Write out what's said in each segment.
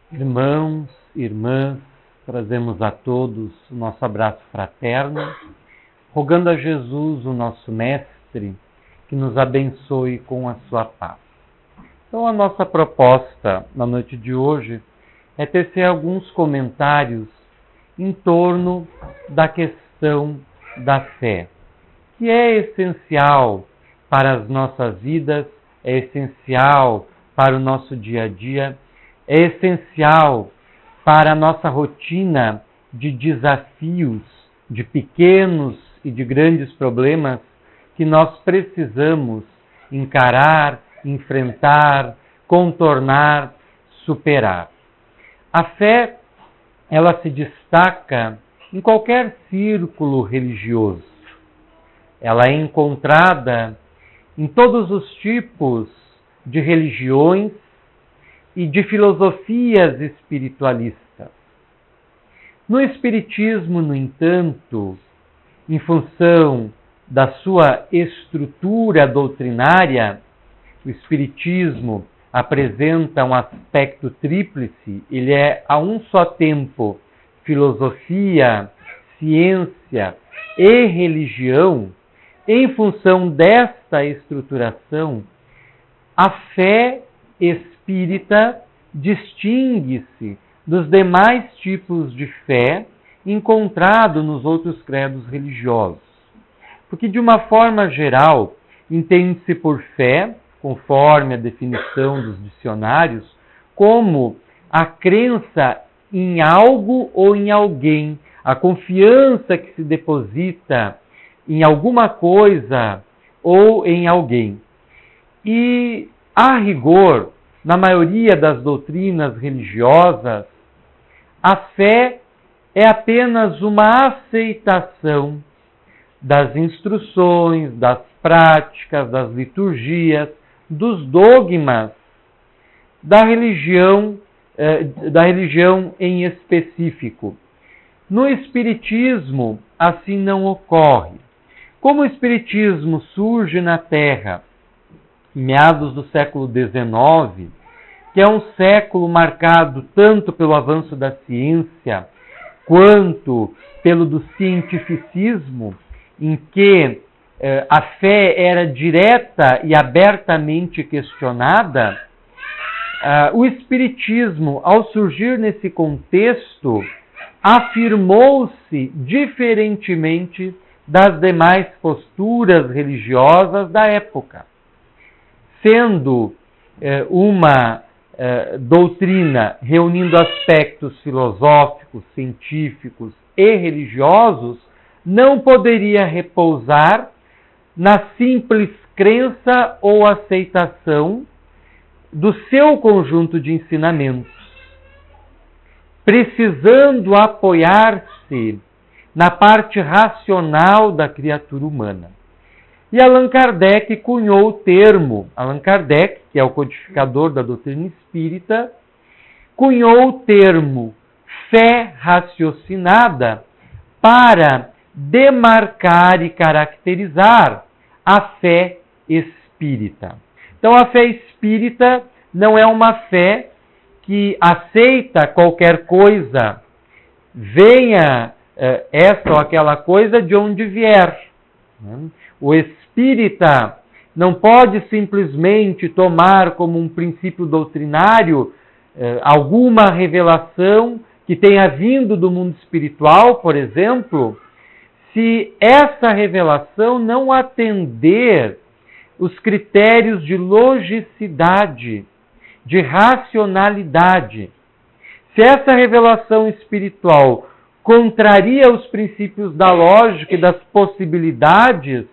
Irmãos, irmãs, trazemos a todos o nosso abraço fraterno, rogando a Jesus, o nosso Mestre, que nos abençoe com a sua paz. Então, a nossa proposta na noite de hoje é tecer alguns comentários em torno da questão da fé, que é essencial para as nossas vidas, é essencial para o nosso dia a dia, é essencial para a nossa rotina de desafios, de pequenos e de grandes problemas que nós precisamos encarar, enfrentar, contornar, superar. A fé, ela se destaca em qualquer círculo religioso. Ela é encontrada em todos os tipos de religiões e de filosofias espiritualistas. No Espiritismo, no entanto, em função da sua estrutura doutrinária, o Espiritismo apresenta um aspecto tríplice, ele é a um só tempo filosofia, ciência e religião. Em função desta estruturação, a fé espírita distingue-se dos demais tipos de fé encontrado nos outros credos religiosos. Porque, de uma forma geral, entende-se por fé, conforme a definição dos dicionários, como a crença em algo ou em alguém, a confiança que se deposita em alguma coisa ou em alguém. E, a rigor, na maioria das doutrinas religiosas, a fé é apenas uma aceitação das instruções, das práticas, das liturgias, dos dogmas da religião em específico. No Espiritismo, assim não ocorre. Como o Espiritismo surge na Terra em meados do século XIX, que é um século marcado tanto pelo avanço da ciência quanto pelo do cientificismo, em que a fé era direta e abertamente questionada, o Espiritismo, ao surgir nesse contexto, afirmou-se diferentemente das demais posturas religiosas da época, sendo uma doutrina reunindo aspectos filosóficos, científicos e religiosos, não poderia repousar na simples crença ou aceitação do seu conjunto de ensinamentos, precisando apoiar-se na parte racional da criatura humana. E Allan Kardec cunhou o termo, Allan Kardec, que é o codificador da doutrina espírita, cunhou o termo fé raciocinada para demarcar e caracterizar a fé espírita. Então, a fé espírita não é uma fé que aceita qualquer coisa, venha essa ou aquela coisa de onde vier. O espírita não pode simplesmente tomar como um princípio doutrinário alguma revelação que tenha vindo do mundo espiritual, por exemplo, se essa revelação não atender os critérios de logicidade, de racionalidade. Se essa revelação espiritual contraria os princípios da lógica e das possibilidades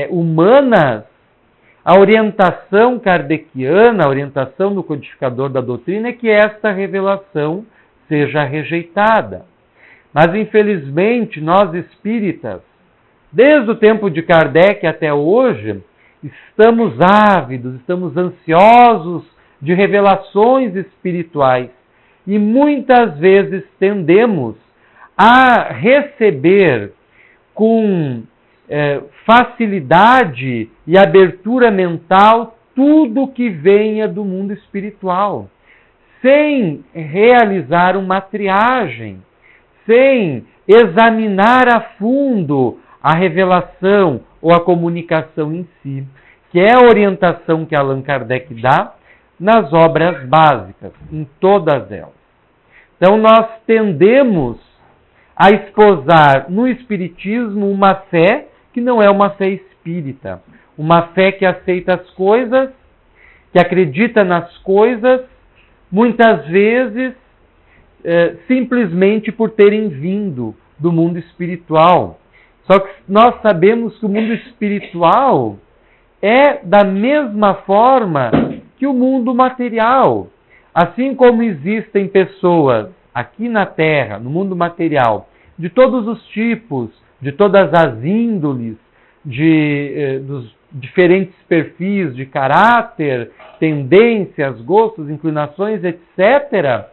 humanas, a orientação kardeciana, a orientação do codificador da doutrina é que esta revelação seja rejeitada. Mas, infelizmente, nós espíritas, desde o tempo de Kardec até hoje, estamos ávidos, estamos ansiosos de revelações espirituais e muitas vezes tendemos a receber com facilidade e abertura mental tudo que venha do mundo espiritual, sem realizar uma triagem, sem examinar a fundo a revelação ou a comunicação em si, que é a orientação que Allan Kardec dá nas obras básicas, em todas elas. Então nós tendemos a esposar no Espiritismo uma fé que não é uma fé espírita, uma fé que aceita as coisas, que acredita nas coisas, muitas vezes simplesmente por terem vindo do mundo espiritual. Só que nós sabemos que o mundo espiritual é da mesma forma que o mundo material. Assim como existem pessoas aqui na Terra, no mundo material, de todos os tipos, de todas as índoles, dos diferentes perfis de caráter, tendências, gostos, inclinações, etc.,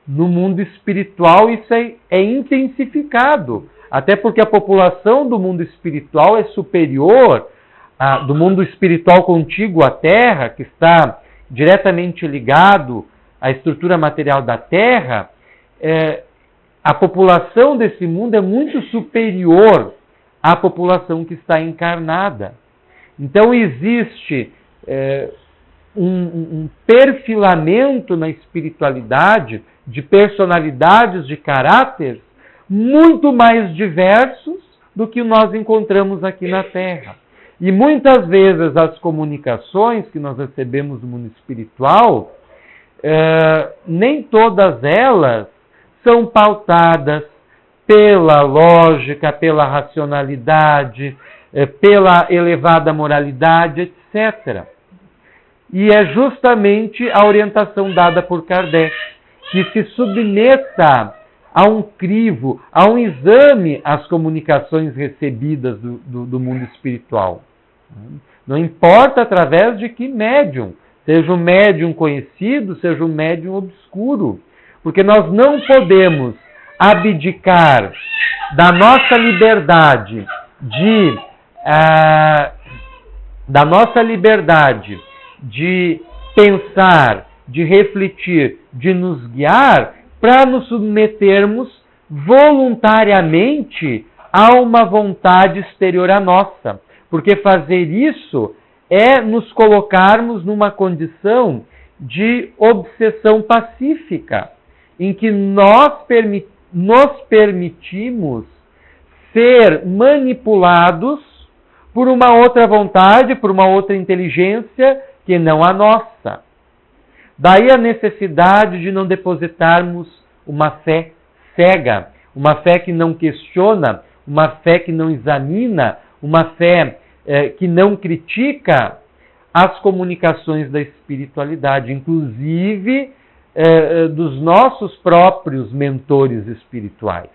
no mundo espiritual isso é intensificado. Até porque a população do mundo espiritual é superior do mundo espiritual contíguo à Terra, que está diretamente ligado à estrutura material da Terra. A população desse mundo é muito superior à população que está encarnada. Então existe um perfilamento na espiritualidade de personalidades, de caráter muito mais diversos do que nós encontramos aqui na Terra. E muitas vezes as comunicações que nós recebemos do mundo espiritual, nem todas elas são pautadas pela lógica, pela racionalidade, pela elevada moralidade, etc. E é justamente a orientação dada por Kardec, que se submeta a um crivo, a um exame às comunicações recebidas do mundo espiritual. Não importa através de que médium, seja um médium conhecido, seja um médium obscuro, porque nós não podemos abdicar da nossa liberdade de pensar, de refletir, de nos guiar, para nos submetermos voluntariamente a uma vontade exterior à nossa. Porque fazer isso é nos colocarmos numa condição de obsessão pacífica, em que nós nos permitimos ser manipulados por uma outra vontade, por uma outra inteligência que não a nossa. Daí a necessidade de não depositarmos uma fé cega, uma fé que não questiona, uma fé que não examina, uma fé que não critica as comunicações da espiritualidade, inclusive dos nossos próprios mentores espirituais.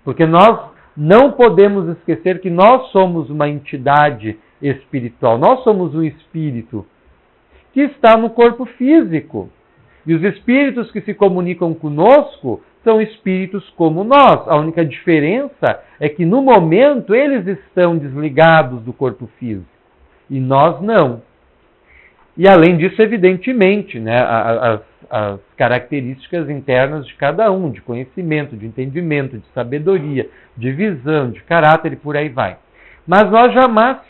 Porque nós não podemos esquecer que nós somos uma entidade espiritual, nós somos um espírito que está no corpo físico. E os espíritos que se comunicam conosco são espíritos como nós. A única diferença é que no momento eles estão desligados do corpo físico e nós não. E além disso, evidentemente, né, as características internas de cada um, de conhecimento, de entendimento, de sabedoria, de visão, de caráter e por aí vai. Mas nós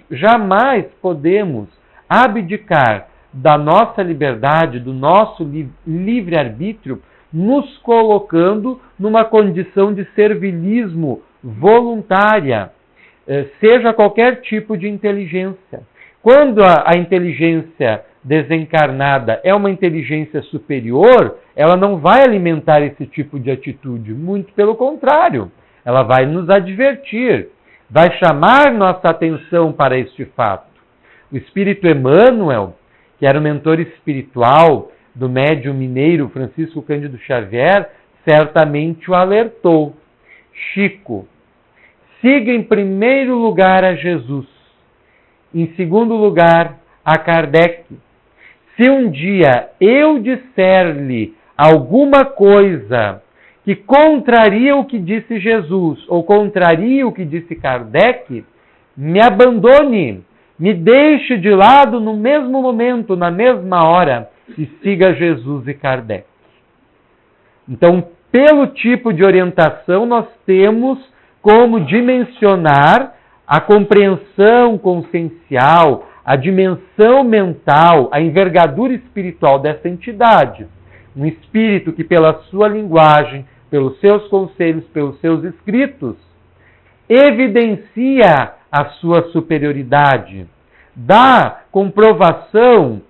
jamais podemos abdicar da nossa liberdade, do nosso livre-arbítrio, nos colocando numa condição de servilismo voluntária, seja qualquer tipo de inteligência. Quando a inteligência desencarnada é uma inteligência superior, ela não vai alimentar esse tipo de atitude, muito pelo contrário, ela vai nos advertir, vai chamar nossa atenção para este fato. O Espírito Emmanuel, que era o mentor espiritual do médium mineiro Francisco Cândido Xavier, certamente o alertou. Chico, siga em primeiro lugar a Jesus, em segundo lugar a Kardec. Se um dia eu disser-lhe alguma coisa que contraria o que disse Jesus ou contraria o que disse Kardec, me abandone, me deixe de lado no mesmo momento, na mesma hora, e siga Jesus e Kardec. Então, pelo tipo de orientação, nós temos como dimensionar a compreensão consciencial, a dimensão mental, a envergadura espiritual dessa entidade. Um espírito que, pela sua linguagem, pelos seus conselhos, pelos seus escritos, evidencia a sua superioridade, dá comprovação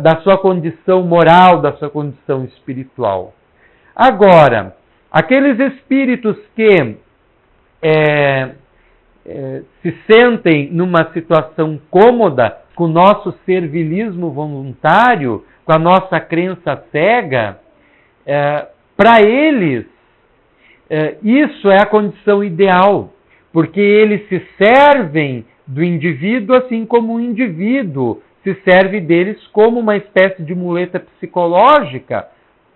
da sua condição moral, da sua condição espiritual. Agora, aqueles espíritos que se sentem numa situação cômoda com o nosso servilismo voluntário, com a nossa crença cega, para eles, isso é a condição ideal, porque eles se servem do indivíduo assim como o indivíduo se serve deles como uma espécie de muleta psicológica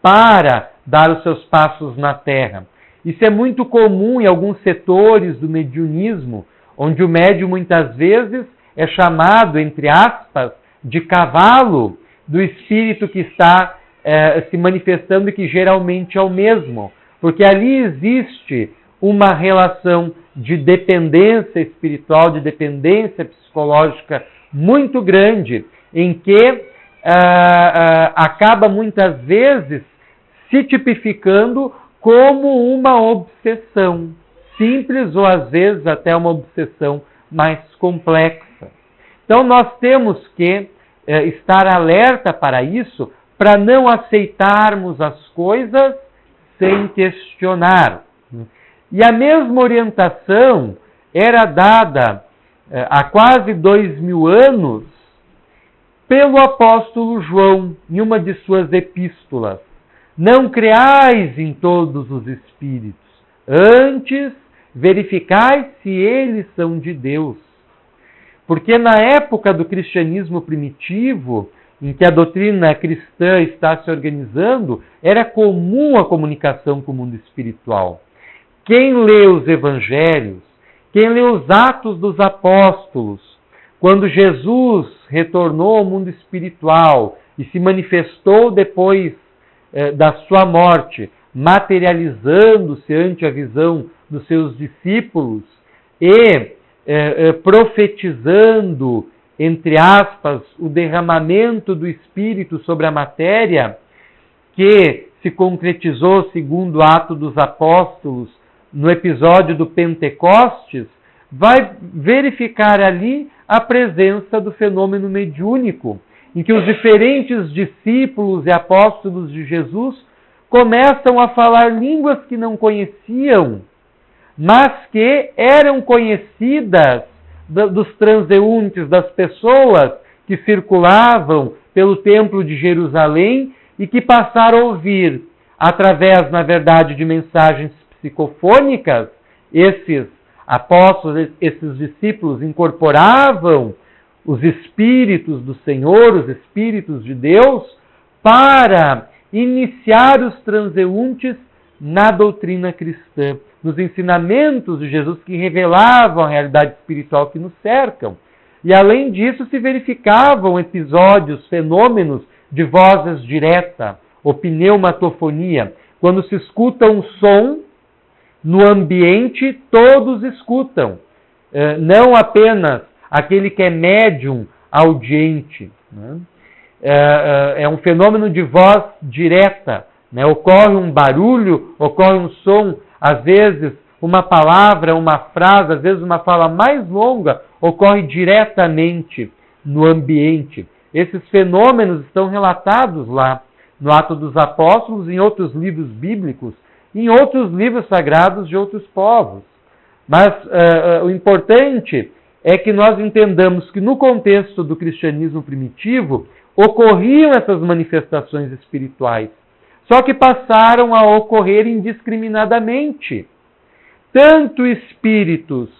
para dar os seus passos na Terra. Isso é muito comum em alguns setores do mediunismo, onde o médium muitas vezes é chamado, entre aspas, de cavalo do espírito que está se manifestando e que geralmente é o mesmo. Porque ali existe uma relação de dependência espiritual, de dependência psicológica muito grande, em que acaba muitas vezes se tipificando como uma obsessão simples ou às vezes até uma obsessão mais complexa. Então nós temos que estar alerta para isso, para não aceitarmos as coisas sem questionar. E a mesma orientação era dada há quase 2000 anos pelo apóstolo João, em uma de suas epístolas. Não creais em todos os espíritos, antes verificai se eles são de Deus. Porque na época do cristianismo primitivo, em que a doutrina cristã está se organizando, era comum a comunicação com o mundo espiritual. Quem lê os evangelhos, quem lê os Atos dos Apóstolos, quando Jesus retornou ao mundo espiritual e se manifestou depois da sua morte, materializando-se ante a visão dos seus discípulos e profetizando, entre aspas, o derramamento do Espírito sobre a matéria, que se concretizou, segundo o Ato dos Apóstolos, no episódio do Pentecostes, vai verificar ali a presença do fenômeno mediúnico, em que os diferentes discípulos e apóstolos de Jesus começam a falar línguas que não conheciam, mas que eram conhecidas dos transeuntes, das pessoas que circulavam pelo Templo de Jerusalém e que passaram a ouvir, através, na verdade, de mensagens psicofônicas, esses apóstolos, esses discípulos incorporavam os Espíritos do Senhor, os Espíritos de Deus, para iniciar os transeuntes na doutrina cristã, nos ensinamentos de Jesus que revelavam a realidade espiritual que nos cercam. E além disso se verificavam episódios, fenômenos de vozes direta, ou pneumatofonia, quando se escuta um som no ambiente, todos escutam, não apenas aquele que é médium audiente. É um fenômeno de voz direta. Ocorre um barulho, ocorre um som, às vezes uma palavra, uma frase, às vezes uma fala mais longa, ocorre diretamente no ambiente. Esses fenômenos estão relatados lá no Ato dos Apóstolos, em outros livros bíblicos, em outros livros sagrados de outros povos. Mas o importante é que nós entendamos que no contexto do cristianismo primitivo ocorriam essas manifestações espirituais, só que passaram a ocorrer indiscriminadamente. Tanto espíritos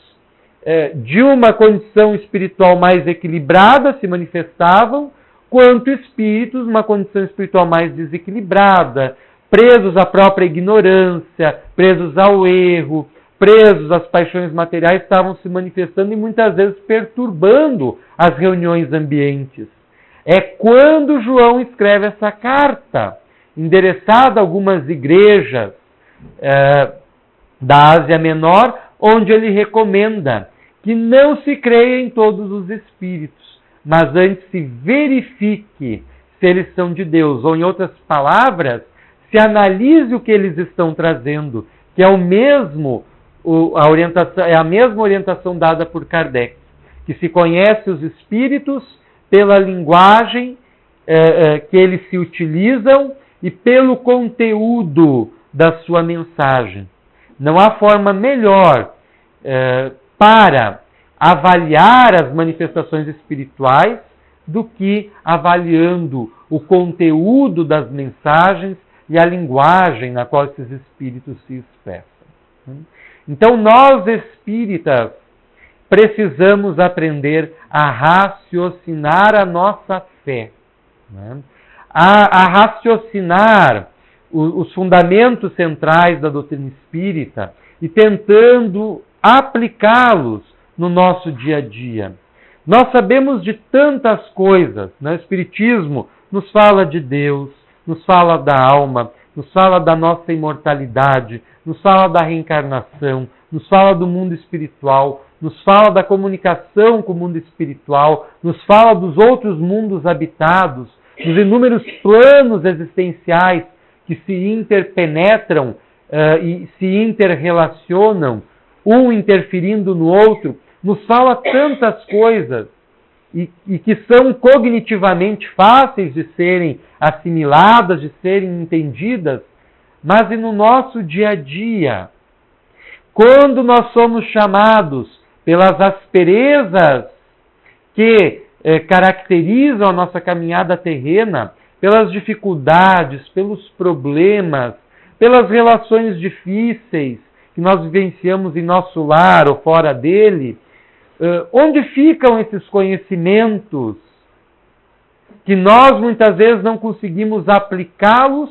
de uma condição espiritual mais equilibrada se manifestavam, quanto espíritos de uma condição espiritual mais desequilibrada, presos à própria ignorância, presos ao erro, presos às paixões materiais, estavam se manifestando e muitas vezes perturbando as reuniões ambientes. É quando João escreve essa carta endereçado a algumas igrejas da Ásia Menor, onde ele recomenda que não se creia em todos os espíritos, mas antes se verifique se eles são de Deus, ou em outras palavras, se analise o que eles estão trazendo, que é a mesma orientação dada por Kardec, que se conhece os espíritos pela linguagem que eles se utilizam e pelo conteúdo da sua mensagem. Não há forma melhor para avaliar as manifestações espirituais do que avaliando o conteúdo das mensagens e a linguagem na qual esses espíritos se expressam. Então, nós espíritas precisamos aprender a raciocinar a nossa fé, a raciocinar os fundamentos centrais da doutrina espírita e tentando aplicá-los no nosso dia a dia. Nós sabemos de tantas coisas, O Espiritismo nos fala de Deus, nos fala da alma, nos fala da nossa imortalidade, nos fala da reencarnação, nos fala do mundo espiritual, nos fala da comunicação com o mundo espiritual, nos fala dos outros mundos habitados, dos inúmeros planos existenciais que se interpenetram e se interrelacionam, um interferindo no outro, nos fala tantas coisas e que são cognitivamente fáceis de serem assimiladas, de serem entendidas, mas e no nosso dia a dia, quando nós somos chamados pelas asperezas que caracterizam a nossa caminhada terrena, pelas dificuldades, pelos problemas, pelas relações difíceis que nós vivenciamos em nosso lar ou fora dele, onde ficam esses conhecimentos que nós muitas vezes não conseguimos aplicá-los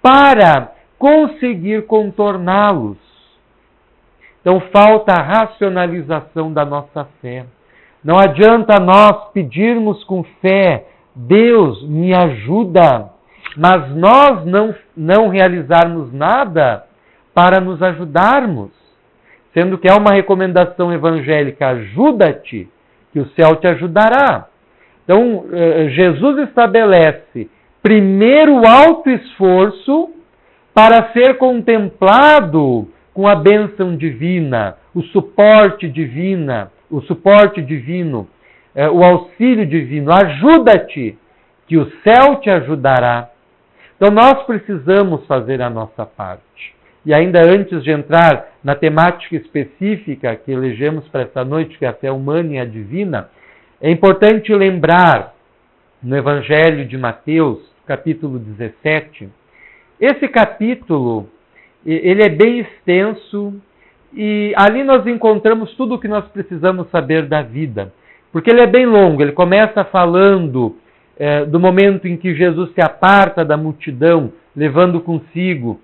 para conseguir contorná-los? Então falta a racionalização da nossa fé. Não adianta nós pedirmos com fé, Deus me ajuda, mas nós não realizarmos nada para nos ajudarmos. Sendo que é uma recomendação evangélica, ajuda-te, que o céu te ajudará. Então, Jesus estabelece primeiro o autoesforço para ser contemplado com a bênção divina, o suporte divino, o auxílio divino. Ajuda-te, que o céu te ajudará. Então, nós precisamos fazer a nossa parte. E ainda antes de entrar na temática específica que elegemos para esta noite, que é a fé humana e a divina, é importante lembrar no Evangelho de Mateus, capítulo 17, esse capítulo, ele é bem extenso e ali nós encontramos tudo o que nós precisamos saber da vida. Porque ele é bem longo, ele começa falando do momento em que Jesus se aparta da multidão, levando consigo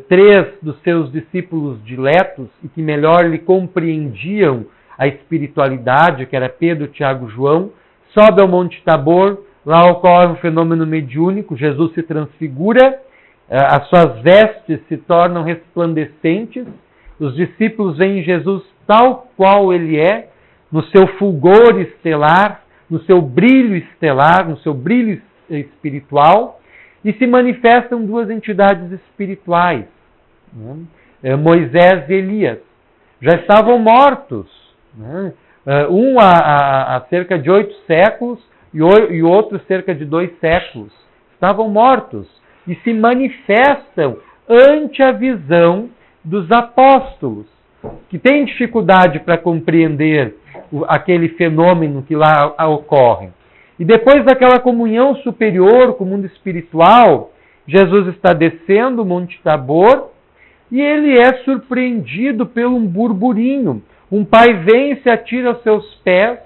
3 dos seus discípulos diletos e que melhor lhe compreendiam a espiritualidade, que era Pedro, Tiago e João, sobe ao Monte Tabor, lá ocorre um fenômeno mediúnico, Jesus se transfigura, as suas vestes se tornam resplandecentes, os discípulos veem Jesus tal qual ele é, no seu fulgor estelar, no seu brilho estelar, no seu brilho espiritual, e se manifestam 2 entidades espirituais, Moisés e Elias. Já estavam mortos, um há cerca de 8 séculos e o outro cerca de 2 séculos. Estavam mortos e se manifestam ante a visão dos apóstolos, que têm dificuldade para compreender aquele fenômeno que lá ocorre. E depois daquela comunhão superior com o mundo espiritual, Jesus está descendo o Monte Tabor e ele é surpreendido por um burburinho. Um pai vem e se atira aos seus pés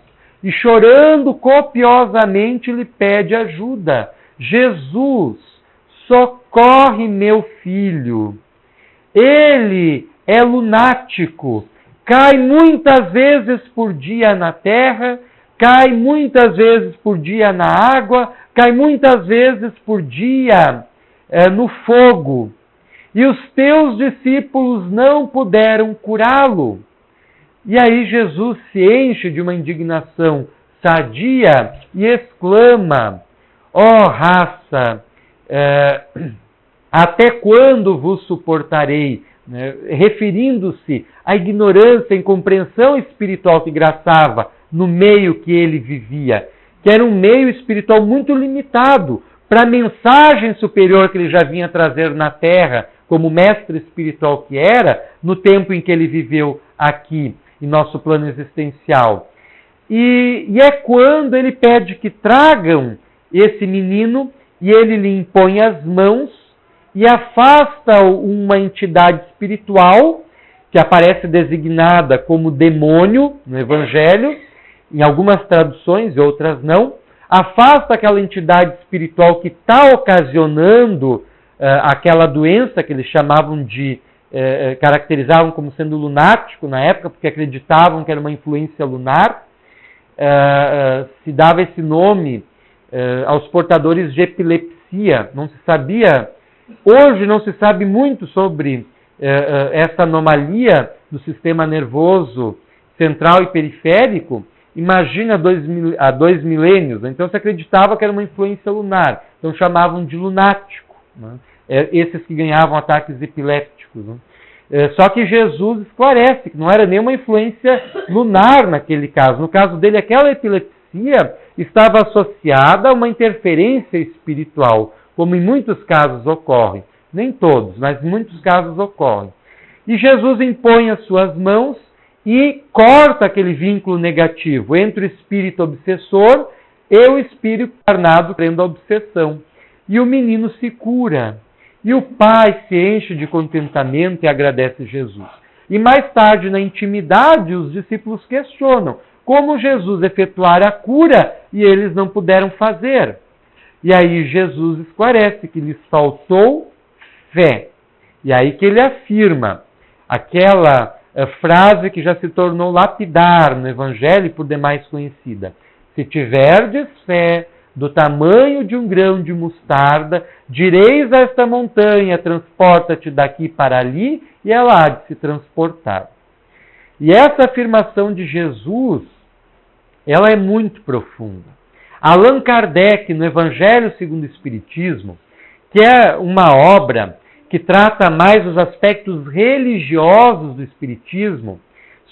e, chorando copiosamente, lhe pede ajuda. Jesus, socorre meu filho. Ele é lunático, cai muitas vezes por dia na terra, cai muitas vezes por dia na água, cai muitas vezes por dia no fogo, e os teus discípulos não puderam curá-lo. E aí Jesus se enche de uma indignação sadia e exclama: ó raça, até quando vos suportarei? Referindo-se à ignorância e incompreensão espiritual que graçava no meio que ele vivia, que era um meio espiritual muito limitado para a mensagem superior que ele já vinha trazer na Terra, como mestre espiritual que era, no tempo em que ele viveu aqui, em nosso plano existencial. E é quando ele pede que tragam esse menino e ele lhe impõe as mãos e afasta uma entidade espiritual, que aparece designada como demônio no Evangelho, em algumas traduções e outras não, afasta aquela entidade espiritual que está ocasionando aquela doença que eles chamavam de, caracterizavam como sendo lunático na época, porque acreditavam que era uma influência lunar. Se dava esse nome aos portadores de epilepsia. Não se sabia, hoje não se sabe muito sobre essa anomalia do sistema nervoso central e periférico. Imagina há 2 milênios. Então se acreditava que era uma influência lunar. Então chamavam de lunático, né? Esses que ganhavam ataques epilépticos, né? Só que Jesus esclarece que não era nenhuma influência lunar naquele caso. No caso dele, aquela epilepsia estava associada a uma interferência espiritual, como em muitos casos ocorre. Nem todos, mas em muitos casos ocorre. E Jesus impõe as suas mãos e corta aquele vínculo negativo entre o espírito obsessor e o espírito encarnado crendo a obsessão. E o menino se cura. E o pai se enche de contentamento e agradece Jesus. E mais tarde, na intimidade, os discípulos questionam como Jesus efetuara a cura e eles não puderam fazer. E aí Jesus esclarece que lhes faltou fé. E aí que ele afirma aquela frase que já se tornou lapidar no Evangelho e por demais conhecida: se tiverdes fé do tamanho de um grão de mostarda, direis a esta montanha, transporta-te daqui para ali, e ela há de se transportar. E essa afirmação de Jesus, ela é muito profunda. Allan Kardec, no Evangelho segundo o Espiritismo, que é uma obra que trata mais os aspectos religiosos do Espiritismo,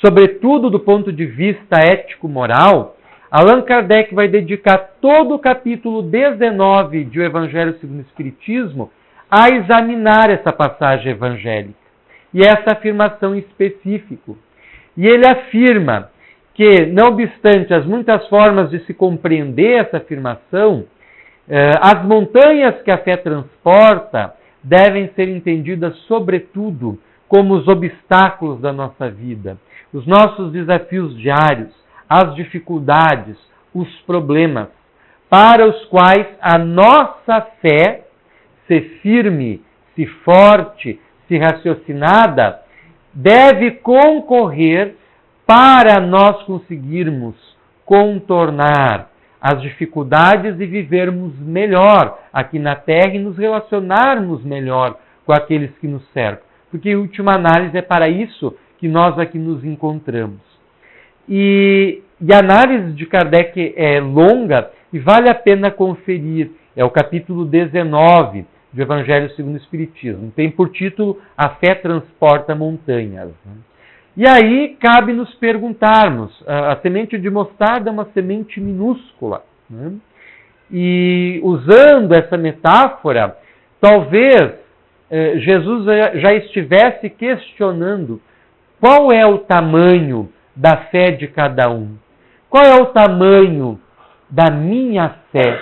sobretudo do ponto de vista ético-moral, Allan Kardec vai dedicar todo o capítulo 19 de O Evangelho segundo o Espiritismo a examinar essa passagem evangélica e essa afirmação em específico. E ele afirma que, não obstante as muitas formas de se compreender essa afirmação, as montanhas que a fé transporta devem ser entendidas, sobretudo, como os obstáculos da nossa vida, os nossos desafios diários, as dificuldades, os problemas, para os quais a nossa fé, se firme, se forte, se raciocinada, deve concorrer para nós conseguirmos contornar as dificuldades e vivermos melhor aqui na Terra e nos relacionarmos melhor com aqueles que nos cercam. Porque, em última análise, é para isso que nós aqui nos encontramos. E a análise de Kardec é longa e vale a pena conferir. É o capítulo 19 do Evangelho segundo o Espiritismo. Tem por título A Fé Transporta Montanhas. E aí cabe nos perguntarmos, a semente de mostarda é uma semente minúscula, né? E usando essa metáfora, talvez Jesus já estivesse questionando qual é o tamanho da fé de cada um. Qual é o tamanho da minha fé?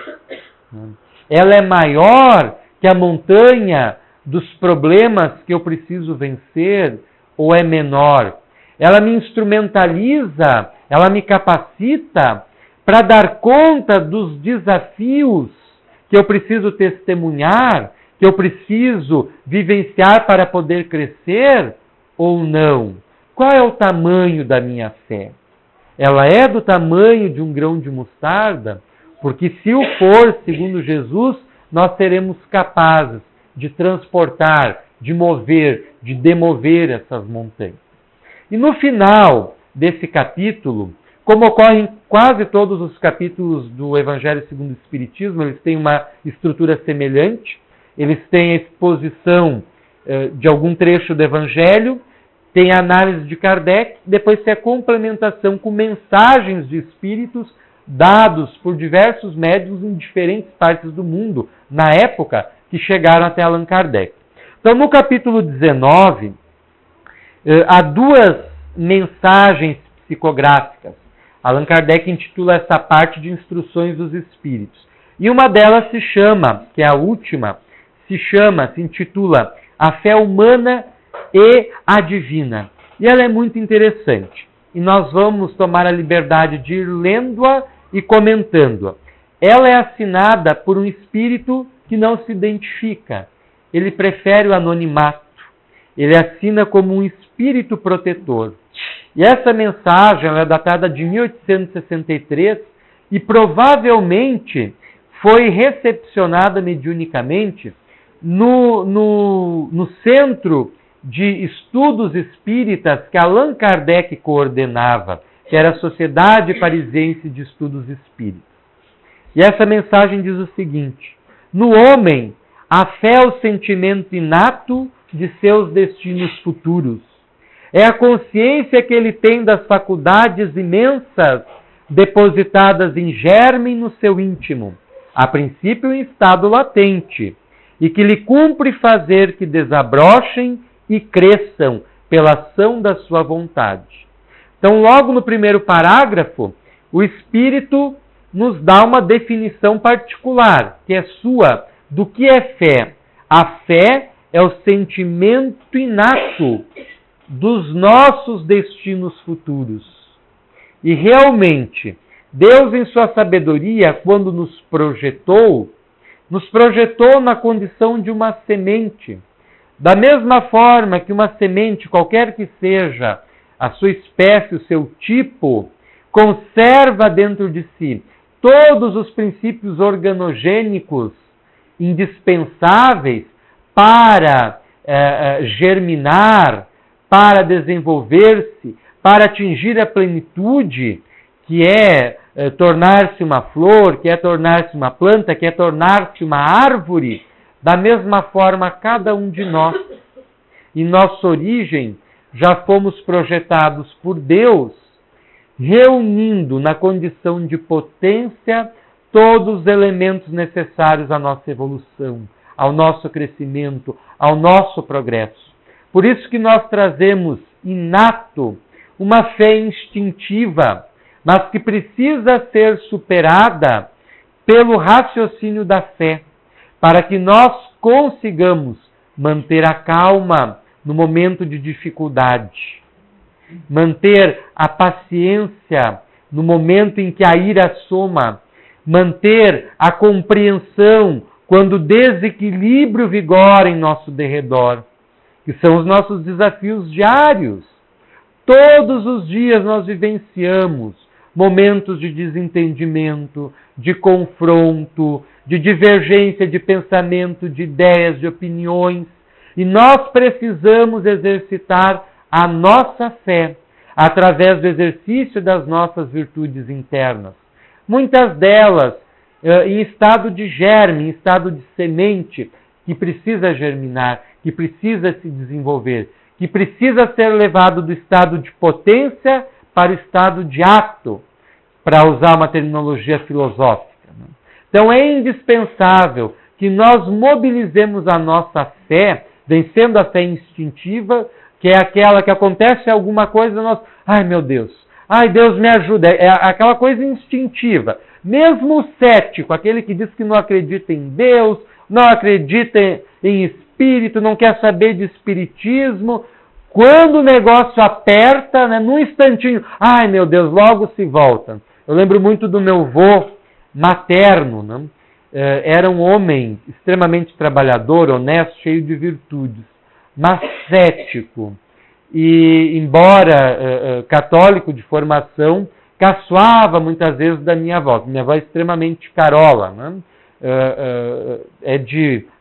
Ela é maior que a montanha dos problemas que eu preciso vencer ou é menor? Ela me instrumentaliza, ela me capacita para dar conta dos desafios que eu preciso testemunhar, que eu preciso vivenciar para poder crescer ou não? Qual é o tamanho da minha fé? Ela é do tamanho de um grão de mostarda? Porque se o for, segundo Jesus, nós seremos capazes de transportar, de mover, de demover essas montanhas. E no final desse capítulo, como ocorre em quase todos os capítulos do Evangelho segundo o Espiritismo, eles têm uma estrutura semelhante, eles têm a exposição de algum trecho do Evangelho, tem a análise de Kardec, depois tem a complementação com mensagens de espíritos dados por diversos médiuns em diferentes partes do mundo, na época que chegaram até Allan Kardec. Então, no capítulo 19, há duas mensagens psicográficas. Allan Kardec intitula essa parte de Instruções dos Espíritos. E uma delas se chama, que é a última, se intitula A Fé Humana e a Divina. E ela é muito interessante. E nós vamos tomar a liberdade de ir lendo-a e comentando-a. Ela é assinada por um espírito que não se identifica. Ele prefere o anonimato. Ele assina como um espírito protetor. E essa mensagem ela é datada de 1863 e provavelmente foi recepcionada mediunicamente no Centro de Estudos Espíritas que Allan Kardec coordenava, que era a Sociedade Parisiense de Estudos Espíritas. E essa mensagem diz o seguinte: no homem, a fé é o sentimento inato de seus destinos futuros. É a consciência que ele tem das faculdades imensas depositadas em germe no seu íntimo, a princípio em estado latente, e que lhe cumpre fazer que desabrochem e cresçam pela ação da sua vontade. Então, logo no primeiro parágrafo, o Espírito nos dá uma definição particular, que é sua, do que é fé. A fé é o sentimento inato dos nossos destinos futuros. E realmente, Deus, em sua sabedoria, quando nos projetou na condição de uma semente. Da mesma forma que uma semente, qualquer que seja a sua espécie, o seu tipo, conserva dentro de si todos os princípios organogênicos indispensáveis para germinar, para desenvolver-se, para atingir a plenitude, que é tornar-se uma flor, que é tornar-se uma planta, que é tornar-se uma árvore. Da mesma forma, cada um de nós, em nossa origem, já fomos projetados por Deus, reunindo na condição de potência todos os elementos necessários à nossa evolução, ao nosso crescimento, ao nosso progresso. Por isso que nós trazemos inato uma fé instintiva, mas que precisa ser superada pelo raciocínio da fé, para que nós consigamos manter a calma no momento de dificuldade, manter a paciência no momento em que a ira soma, manter a compreensão quando o desequilíbrio vigora em nosso derredor, que são os nossos desafios diários. Todos os dias nós vivenciamos momentos de desentendimento, de confronto, de divergência de pensamento, de ideias, de opiniões. E nós precisamos exercitar a nossa fé através do exercício das nossas virtudes internas. Muitas delas em estado de germe, em estado de semente, que precisa germinar, que precisa se desenvolver, que precisa ser levado do estado de potência para o estado de ato, para usar uma terminologia filosófica. Então é indispensável que nós mobilizemos a nossa fé, vencendo a fé instintiva, que é aquela que acontece alguma coisa, nós, ai meu Deus, ai Deus me ajuda, é aquela coisa instintiva. Mesmo o cético, aquele que diz que não acredita em Deus, não acredita em espírito, não quer saber de espiritismo, quando o negócio aperta, né, num instantinho, ai meu Deus, logo se volta. Eu lembro muito do meu avô materno, né? Era um homem extremamente trabalhador, honesto, cheio de virtudes, mas cético. E, embora católico de formação, caçoava muitas vezes da minha avó. Minha avó é extremamente carola, né?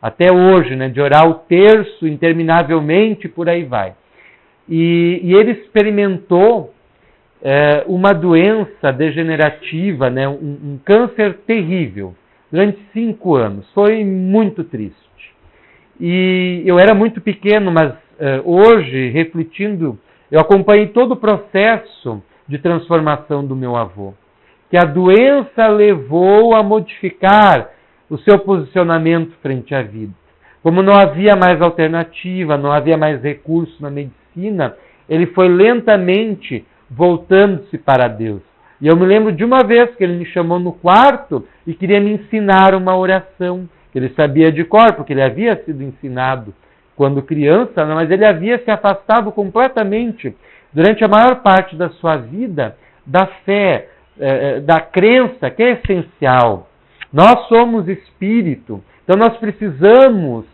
até hoje, né, de orar o terço interminavelmente, por aí vai. E ele experimentou uma doença degenerativa, né, um câncer terrível, durante 5 anos. Foi muito triste. E eu era muito pequeno, mas hoje, refletindo, eu acompanhei todo o processo de transformação do meu avô, que a doença levou a modificar o seu posicionamento frente à vida. Como não havia mais alternativa, não havia mais recurso na medicina, ele foi lentamente voltando-se para Deus. E eu me lembro de uma vez que ele me chamou no quarto e queria me ensinar uma oração, que ele sabia de cor, porque ele havia sido ensinado quando criança, mas ele havia se afastado completamente, durante a maior parte da sua vida, da fé, da crença, que é essencial. Nós somos espírito, então nós precisamos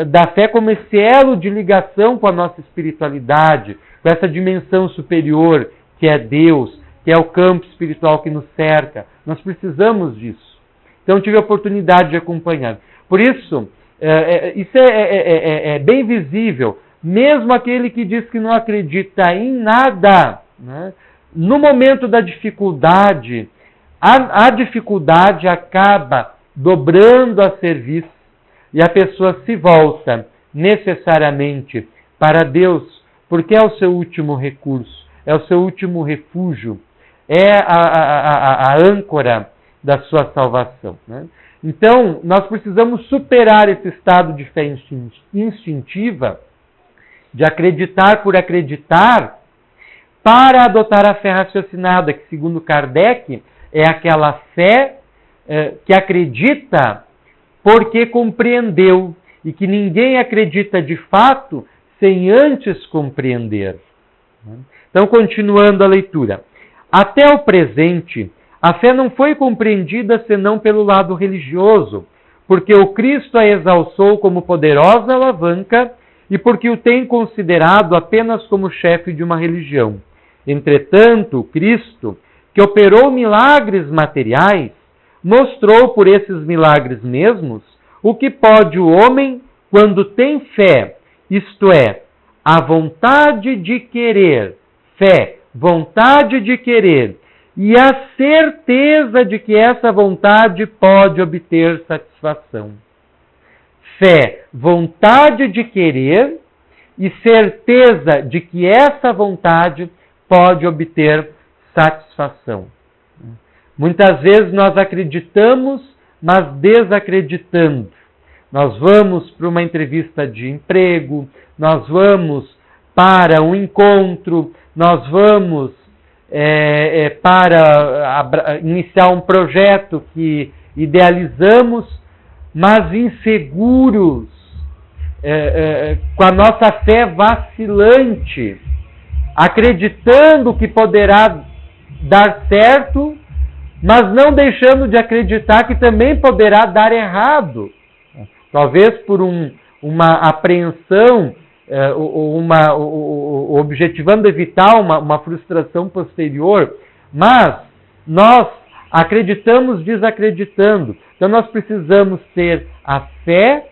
da fé como esse elo de ligação com a nossa espiritualidade, com essa dimensão superior que é Deus, que é o campo espiritual que nos cerca. Nós precisamos disso. Então tive a oportunidade de acompanhar. Por isso, isso é bem visível. Mesmo aquele que diz que não acredita em nada, né, no momento da dificuldade, a dificuldade acaba dobrando a serviço e a pessoa se volta necessariamente para Deus, porque é o seu último recurso, é o seu último refúgio, é a âncora da sua salvação, né? Então, nós precisamos superar esse estado de fé instintiva, de acreditar por acreditar, para adotar a fé raciocinada, que, segundo Kardec, é aquela fé que acredita porque compreendeu, e que ninguém acredita de fato sem antes compreender. Então, continuando a leitura. Até o presente, a fé não foi compreendida senão pelo lado religioso, porque o Cristo a exalçou como poderosa alavanca e porque o tem considerado apenas como chefe de uma religião. Entretanto, o Cristo, que operou milagres materiais, mostrou por esses milagres mesmos o que pode o homem quando tem fé, isto é, a vontade de querer, fé, vontade de querer, e a certeza de que essa vontade pode obter satisfação. Fé, vontade de querer e certeza de que essa vontade pode obter satisfação. Muitas vezes nós acreditamos, mas desacreditando. Nós vamos para uma entrevista de emprego, nós vamos para um encontro, nós vamos para iniciar um projeto que idealizamos, mas inseguros, com a nossa fé vacilante, acreditando que poderá dar certo, mas não deixando de acreditar que também poderá dar errado. Talvez por uma apreensão, objetivando evitar uma frustração posterior, mas nós acreditamos desacreditando. Então nós precisamos ter a fé,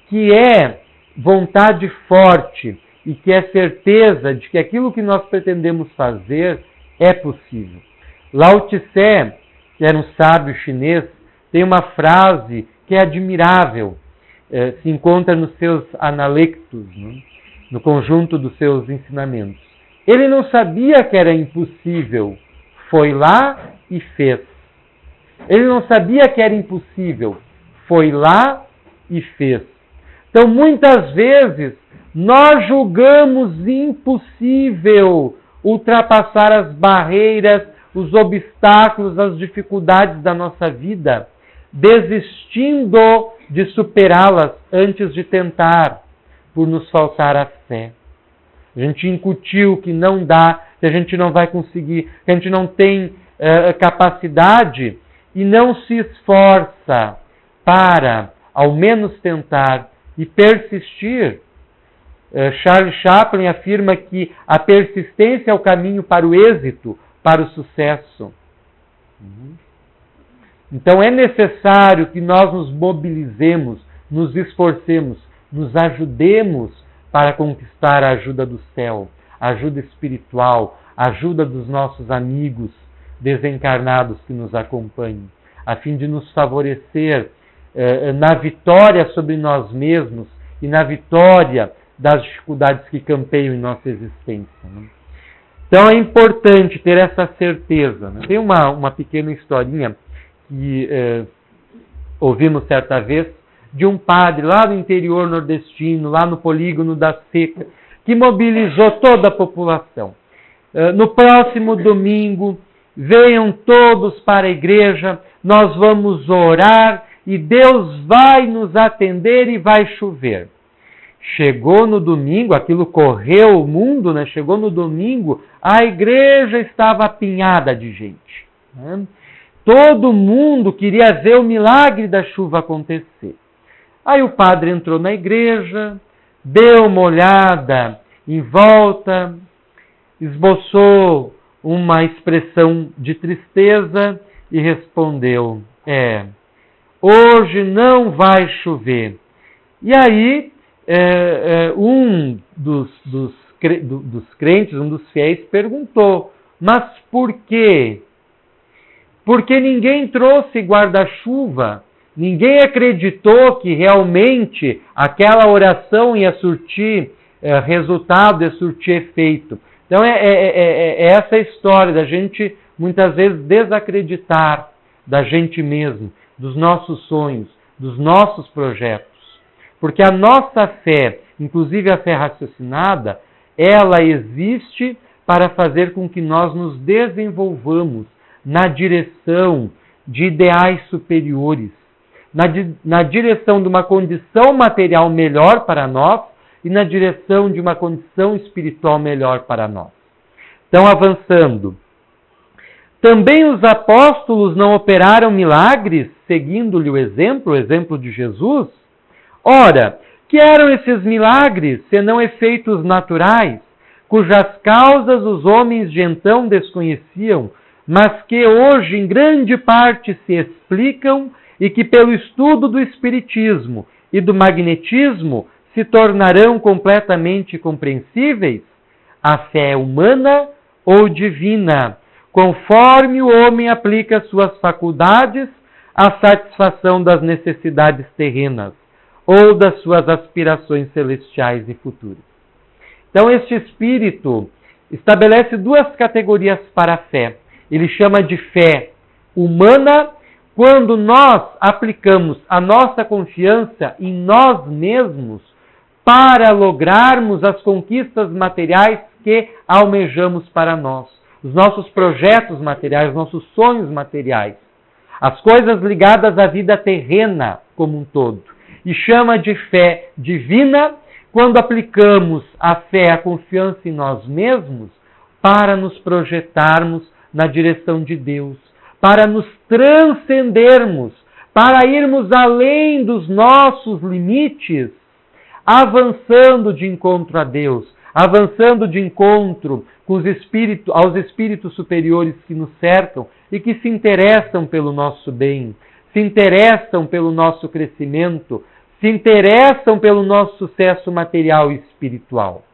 que é vontade forte e que é certeza de que aquilo que nós pretendemos fazer é possível. Lao Tse, que era um sábio chinês, tem uma frase que é admirável, se encontra nos seus Analectos, né? No conjunto dos seus ensinamentos. Ele não sabia que era impossível, foi lá e fez. Ele não sabia que era impossível, foi lá e fez. Então, muitas vezes, nós julgamos impossível ultrapassar as barreiras, os obstáculos, as dificuldades da nossa vida, desistindo de superá-las antes de tentar, por nos faltar a fé. A gente incutiu que não dá, que a gente não vai conseguir, que a gente não tem capacidade e não se esforça para, ao menos, tentar e persistir. Charles Chaplin afirma que a persistência é o caminho para o êxito, para o sucesso. Então é necessário que nós nos mobilizemos, nos esforcemos, nos ajudemos para conquistar a ajuda do céu, a ajuda espiritual, a ajuda dos nossos amigos desencarnados que nos acompanhem, a fim de nos favorecer na vitória sobre nós mesmos e na vitória das dificuldades que campeiam em nossa existência. Né? Então é importante ter essa certeza. Né? Tem uma pequena historinha que ouvimos certa vez de um padre lá no interior nordestino, lá no polígono da Seca, que mobilizou toda a população. No próximo domingo, venham todos para a igreja, nós vamos orar e Deus vai nos atender e vai chover. Chegou no domingo, aquilo correu o mundo, né? Chegou no domingo, a igreja estava apinhada de gente. Né? Todo mundo queria ver o milagre da chuva acontecer. Aí o padre entrou na igreja, deu uma olhada em volta, esboçou uma expressão de tristeza e respondeu: hoje não vai chover. E aí um dos crentes, um dos fiéis, perguntou: mas por quê? Porque ninguém trouxe guarda-chuva, ninguém acreditou que realmente aquela oração ia surtir resultado, ia surtir efeito. Então é essa história da gente muitas vezes desacreditar da gente mesmo, dos nossos sonhos, dos nossos projetos. Porque a nossa fé, inclusive a fé raciocinada, ela existe para fazer com que nós nos desenvolvamos na direção de ideais superiores, na direção de uma condição material melhor para nós e na direção de uma condição espiritual melhor para nós. Então, avançando. Também os apóstolos não operaram milagres, seguindo-lhe o exemplo de Jesus? Ora, que eram esses milagres, senão efeitos naturais, cujas causas os homens de então desconheciam, mas que hoje em grande parte se explicam e que pelo estudo do espiritismo e do magnetismo se tornarão completamente compreensíveis? A fé é humana ou divina, conforme o homem aplica suas faculdades à satisfação das necessidades terrenas ou das suas aspirações celestiais e futuras. Então, este espírito estabelece duas categorias para a fé. Ele chama de fé humana quando nós aplicamos a nossa confiança em nós mesmos para lograrmos as conquistas materiais que almejamos para nós. Os nossos projetos materiais, os nossos sonhos materiais. As coisas ligadas à vida terrena como um todo. E chama de fé divina quando aplicamos a fé, a confiança em nós mesmos para nos projetarmos na direção de Deus, para nos transcendermos, para irmos além dos nossos limites, avançando de encontro a Deus, avançando de encontro com aos espíritos superiores que nos cercam e que se interessam pelo nosso bem, se interessam pelo nosso crescimento, se interessam pelo nosso sucesso material e espiritual.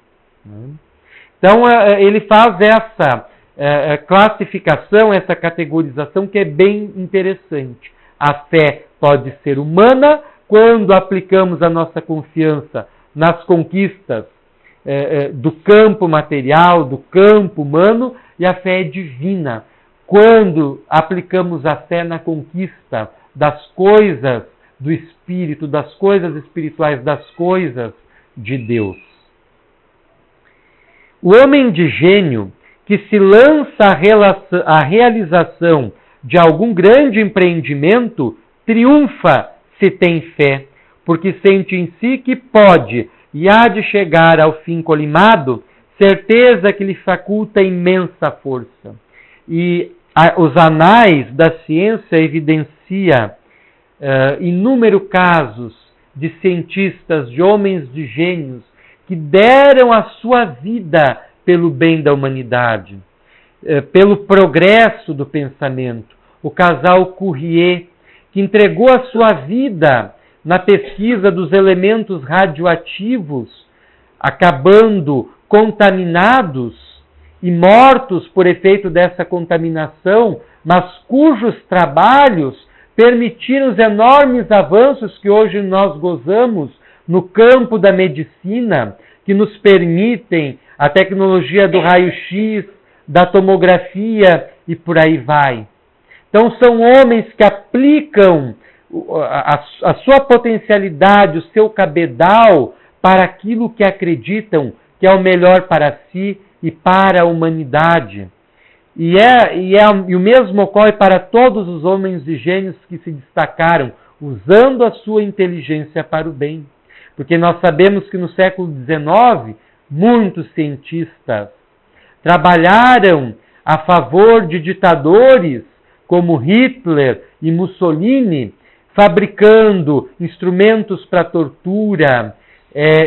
Então, ele faz essa classificação, essa categorização que é bem interessante. A fé pode ser humana quando aplicamos a nossa confiança nas conquistas do campo material, do campo humano, e a fé é divina quando aplicamos a fé na conquista das coisas do Espírito, das coisas espirituais, das coisas de Deus. O homem de gênio que se lança à realização de algum grande empreendimento triunfa se tem fé, porque sente em si que pode e há de chegar ao fim colimado, certeza que lhe faculta imensa força. E os anais da ciência evidencia inúmeros casos de cientistas, de homens de gênios, que deram a sua vida pelo bem da humanidade, pelo progresso do pensamento, o casal Curie, que entregou a sua vida na pesquisa dos elementos radioativos, acabando contaminados e mortos por efeito dessa contaminação, mas cujos trabalhos permitiram os enormes avanços que hoje nós gozamos no campo da medicina, que nos permitem a tecnologia do raio-x, da tomografia e por aí vai. Então são homens que aplicam a sua potencialidade, o seu cabedal para aquilo que acreditam que é o melhor para si e para a humanidade. E o mesmo ocorre para todos os homens e gênios que se destacaram, usando a sua inteligência para o bem. Porque nós sabemos que no século XIX, muitos cientistas trabalharam a favor de ditadores como Hitler e Mussolini, fabricando instrumentos para tortura,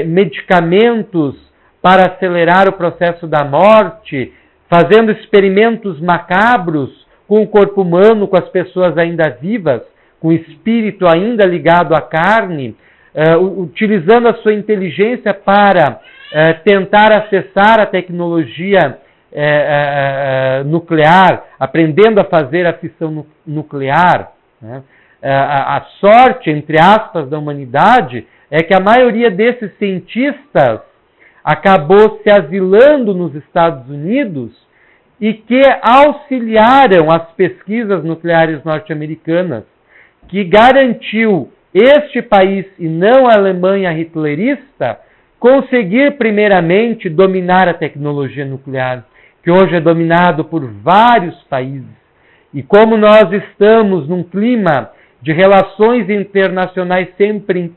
medicamentos para acelerar o processo da morte, fazendo experimentos macabros com o corpo humano, com as pessoas ainda vivas, com o espírito ainda ligado à carne, utilizando a sua inteligência para tentar acessar a tecnologia nuclear, aprendendo a fazer a fissão nuclear. Né? A sorte, entre aspas, da humanidade é que a maioria desses cientistas acabou se asilando nos Estados Unidos e que auxiliaram as pesquisas nucleares norte-americanas, que garantiu este país, e não a Alemanha hitlerista, conseguir primeiramente dominar a tecnologia nuclear, que hoje é dominado por vários países. E como nós estamos num clima de relações internacionais sempre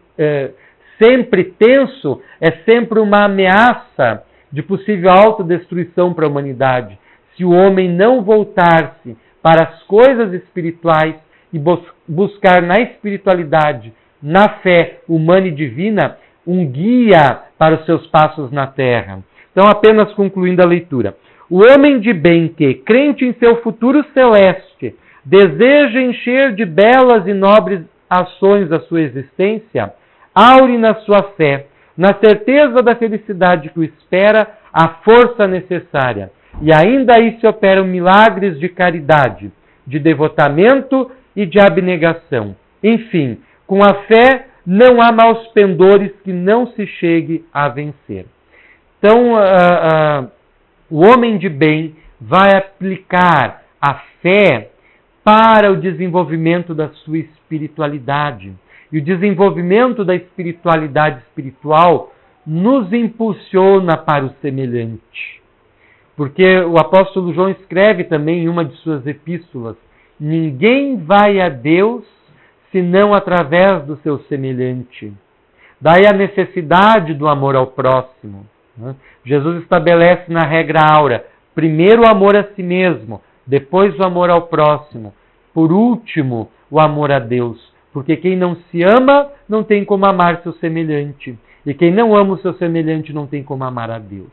tenso, é sempre uma ameaça de possível autodestruição para a humanidade. Se o homem não voltar-se para as coisas espirituais e buscar na espiritualidade, na fé humana e divina, um guia para os seus passos na terra. Então, apenas concluindo a leitura. O homem de bem que, crente em seu futuro celeste, deseja encher de belas e nobres ações a sua existência, aure na sua fé, na certeza da felicidade que o espera, a força necessária. E ainda aí se operam milagres de caridade, de devotamento e de abnegação. Enfim, com a fé não há maus pendores que não se chegue a vencer. Então, o homem de bem vai aplicar a fé para o desenvolvimento da sua espiritualidade. E o desenvolvimento da espiritualidade espiritual nos impulsiona para o semelhante. Porque o apóstolo João escreve também em uma de suas epístolas: ninguém vai a Deus senão através do seu semelhante. Daí a necessidade do amor ao próximo. Jesus estabelece na regra áurea: primeiro o amor a si mesmo, depois o amor ao próximo, por último o amor a Deus. Porque quem não se ama não tem como amar seu semelhante. E quem não ama o seu semelhante não tem como amar a Deus.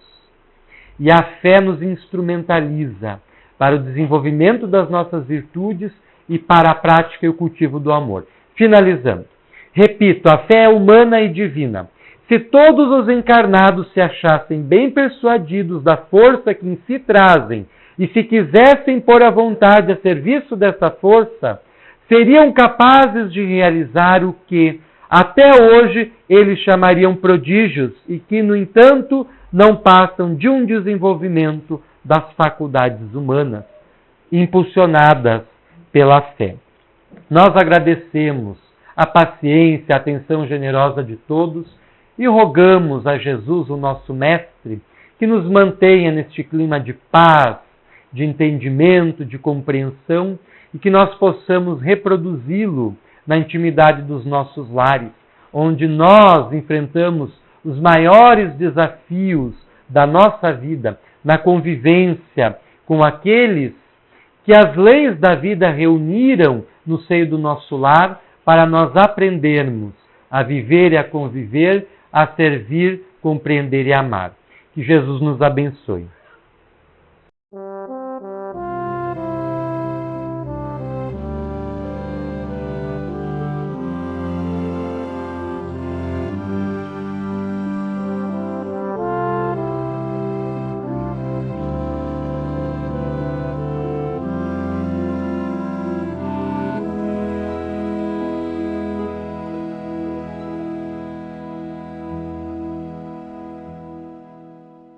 E a fé nos instrumentaliza para o desenvolvimento das nossas virtudes e para a prática e o cultivo do amor. Finalizando. Repito, a fé é humana e divina. Se todos os encarnados se achassem bem persuadidos da força que em si trazem e se quisessem pôr a vontade a serviço dessa força, seriam capazes de realizar o que, até hoje, eles chamariam prodígios e que, no entanto, não passam de um desenvolvimento das faculdades humanas, impulsionadas pela fé. Nós agradecemos a paciência, a atenção generosa de todos e rogamos a Jesus, o nosso Mestre, que nos mantenha neste clima de paz, de entendimento, de compreensão, e que nós possamos reproduzi-lo na intimidade dos nossos lares, onde nós enfrentamos os maiores desafios da nossa vida, na convivência com aqueles que as leis da vida reuniram no seio do nosso lar para nós aprendermos a viver e a conviver, a servir, compreender e amar. Que Jesus nos abençoe.